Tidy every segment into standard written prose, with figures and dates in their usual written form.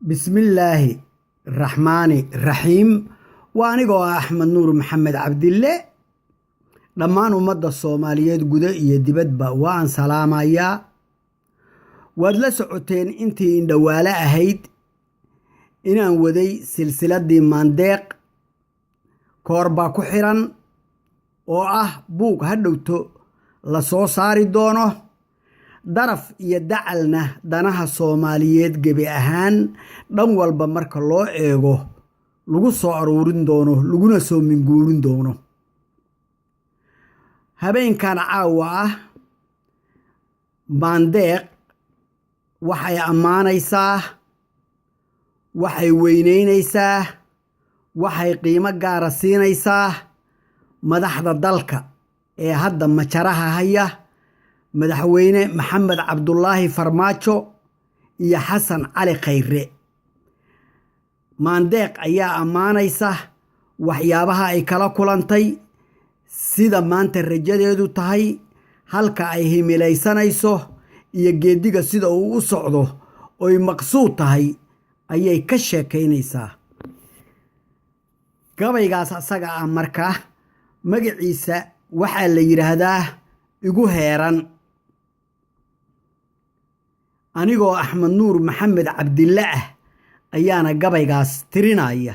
بسم الله الرحمن الرحيم وانيغو أحمد نور محمد عبد الله لما نمد الصوماليات قد يدبدبا وان سلام ايا وادلا سعوتين انتي اندوالا اهيد انان ودي سلسلة دي مانديق كوربا كحيران بوك هدوتو لسو ساري دونه daraf iyo dacalna danaha Soomaaliyeed gabi ahaan dhan walba marka loo eego lagu soo aruurin doono laguna soo minguurin doono habeenkan caawa maandeeq waxay ammaanaysaa waxay weyneynaysaa waxay qiimo gaar ah siinaysaa madaxda dalka ee hadda majaraha haya madaxweyne maxamed cabdullaahi farmaajo iyo xasan cali khayre maandeeq ayaa ammaanaysa waxyaabaha ay kala kulantay sida maanta rajadeedu tahay halka ay himilaysanayso iyo geediga sida uu u socdo oo maqsuud tahay ayay ka sheekaynaysaa gabaygaas asaga markaa magaciisa waxaa la yiraahdaa igu heeran anigoo Axmed Nuur Maxamed Cabdillah ayaana gabaygaas tirinaya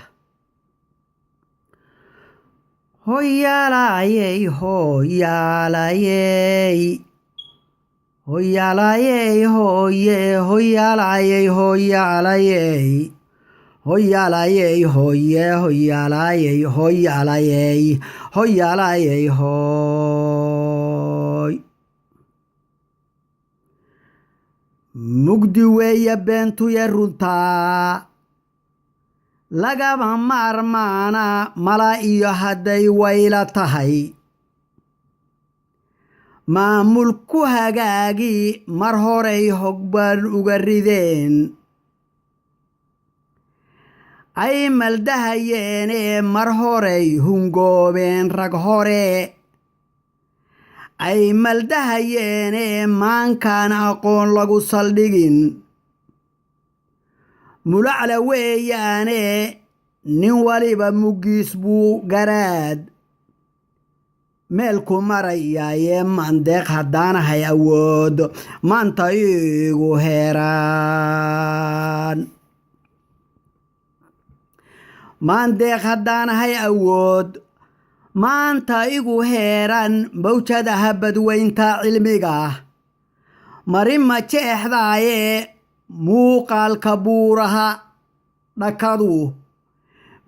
hoyaalayey hoyaalayey hoyaalayey hoye hoyaalayey hoyaalayey hoyaalayey hoye hoyaalayey hoyaalayey hoyaalayey hoy mugdi weeye beentu ya runtaa lagama maarmaana mala iyo hadday wayla tahay maamul ku hagaagi mar horey hogbaan uga rideen ay maldahayeene mar horey hungoobeen rag hore ay maldahayeene maankaan aqoon lagu saldhigin mulacla weeyaane nin waliba muggiis buu garaad meelku marayaaye maandeeq haddaanahay awood maanta igu heeraan maandeeq haddaanahay awood maanta igu heeran mawjadaha badweynta cilmiga marima jeexdaaye muuqaalka buuraha dhakadu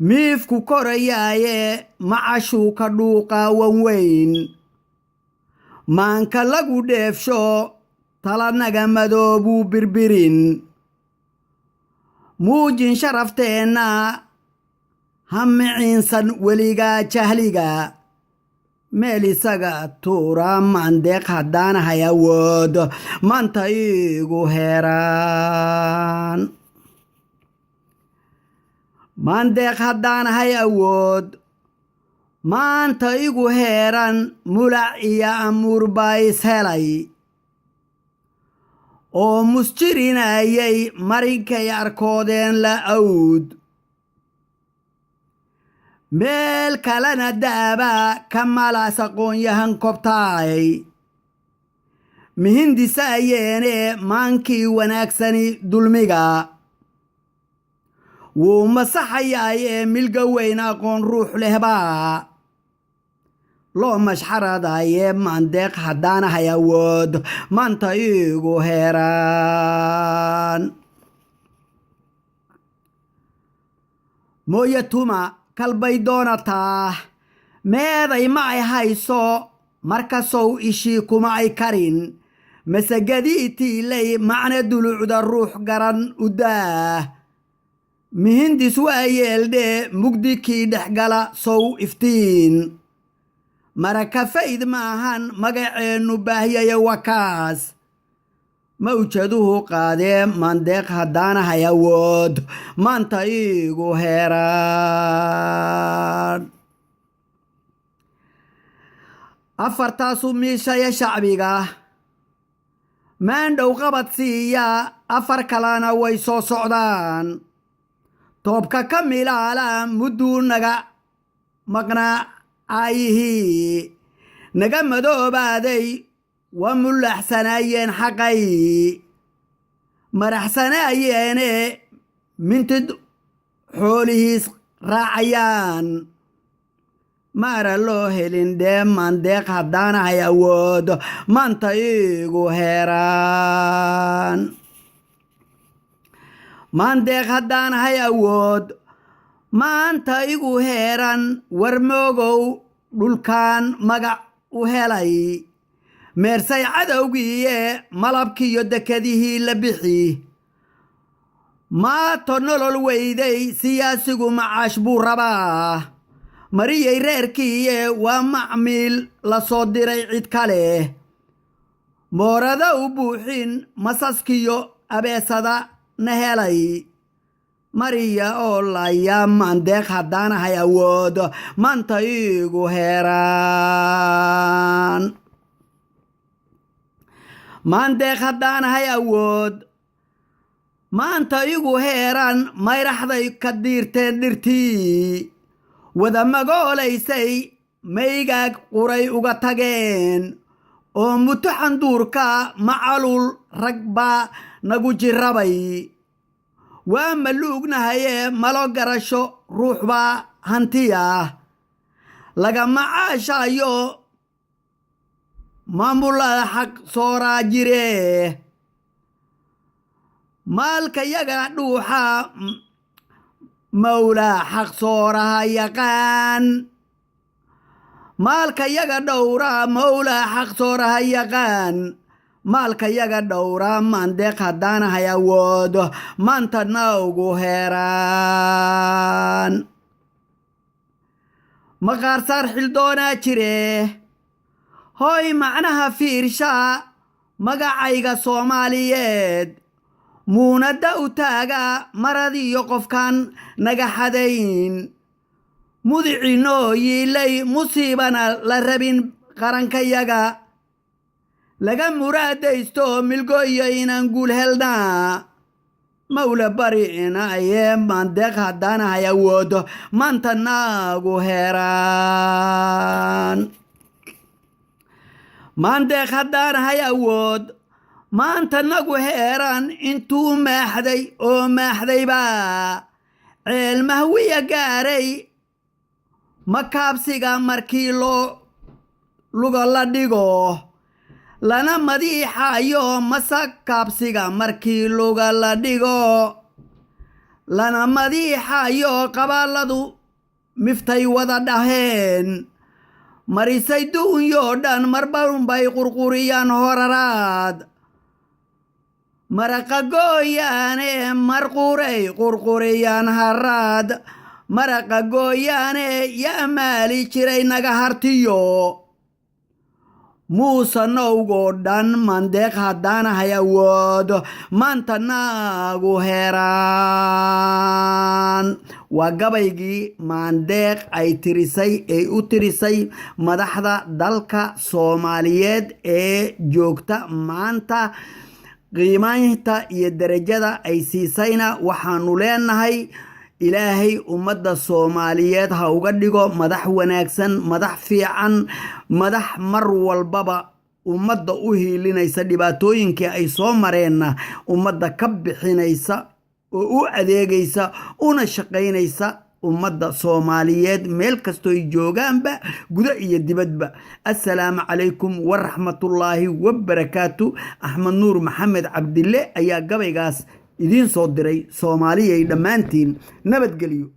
miifku korayaaye macashuu ka dhuuqaawan weyn maanka lagu dheefsho talanaga madoobuu birbirin muujin sharafteenna hamiciinsan weligaa jahliga meel isaga tuura maandeeq haddaanahay awood maanta igu heeraan maandeeq haddaanahay awood maanta igu heeran mulac iyo amuur baa ishelay oo musjirinayay marinkay arkoodeen la awd meel kalena daaba ka malaas aqoon-yahan kobtaay mihindisayeene maankii wanaagsani dulmiga wuu masaxayaaye milga weyn aqoon ruux lehbaa loo mashxaradaye maandeeq haddaanahay awood maanta igu heeraan mooye tuma kalbay doonataa meeday ma ay hayso markasow ishii kuma ay karin masagadii tiilay macna dulucda ruux garan u daah mihindis waa yeeldhe mugdikii dhexgala sow iftiin maraka fayd maahan magaceennu baahyaya wakaas mawjaduhu qaadee maandeeq haddaanahay awood maanta igu heeraan afartaasu miishaya shacbiga maandhow qabad siiya afar kalena way soo socdaan toobka ka milaala mudduu naga maqnaa caayihii naga madoobaaday waa mulaxsanaayeen xaqay maraxsanaayeene mintid xoolihiis raacayaan maara loo helin dhee mandeeq haddaanahay awoodo maanta igu heeraan mandeeq haddaanahay awood maanta igu heeran warmoogow dhulkaan magac u helay meersay cadowgiiye malabkiiyo dekadihii la bixi maato nolol weyday siyaasigu macaash buu rabaa mariyey reerkiiye waa macmiil la soo diray cid kale moorada u buuxin masaskiyo abeesada na helay mariya oo laya mandeeq haddaanahay awoodo maanta igu heeraan mandeeq haddaanahay awood maanta igu heeran mayraxday ka diirteen dhirtii wada magoolaysay maygaag quray uga tageen oo mutuxan duurka macalul rag baa nagu jirrabay waa maluugnahaye malo garasho ruux baa hantiya laga macaashayo maamulada xaq sooraa jire maalka yaga dhuuxa mawlaa xaq sooraha yaqaan maalka yaga dhowra mawlaa xaq sooraha yaqaan maalka yaga dhowra mandeeq haddaanahay awoodo maanta naugu heeraan maqaarsaar xildoonaa jire hoy macnaha fiirsha magacayga soomaaliyeed muunadda u taaga maradiyo qofkan naga xadayn mudicii noo yiilay musiibana la rabin qarankayaga laga muraadaysto milgoyo inaan guul helnaa mawla bari inayee mandeeq haddaanahay awoodo maanta nagu heeraan mandeeq haddaanahay awood maanta nagu heeran intuu maaxday oo maaxdaybaa ceel mahwiya gaaray makaabsiga markii luga la dhigo lana madiixayo masakaabsiga markii luga la dhigo lana madiixayo qabaaladu miftay wada dhaheen marisay duunyoo dhan marbanbay qurquriyaan horaraad maraqa gooyaane marquray qurquriyaan haraad maraqa gooyaane yaa maali jiray naga hartiyo muuse nowgoo dhan mandeeq haddaanahay awoodo maanta nagu heeraan waa gabaygii mandeeq ay tirisay ay u tirisay madaxda dalka soomaaliyeed ee joogta maanta qiimaynta iyo darajada ay siisayna waxaanu leenahay ilaahay ummadda soomaaliyeed ha uga dhigo madax wanaagsan madax fiican madax mar walbaba ummadda u hiilinaysa dhibaatooyinkii ay soo mareenna ummadda ka bixinaysa oo u adeegaysa una shaqaynaysa ummadda soomaaliyeed meel kastoo ay joogaanba guda iyo dibadba assalaamu calaykum waraxmatullaahi wabarakaatu axmed nuur maxamed cabdille ayaa gabaygaas idiin soo diray soomaaliyay dhammaantiin nabadgelyo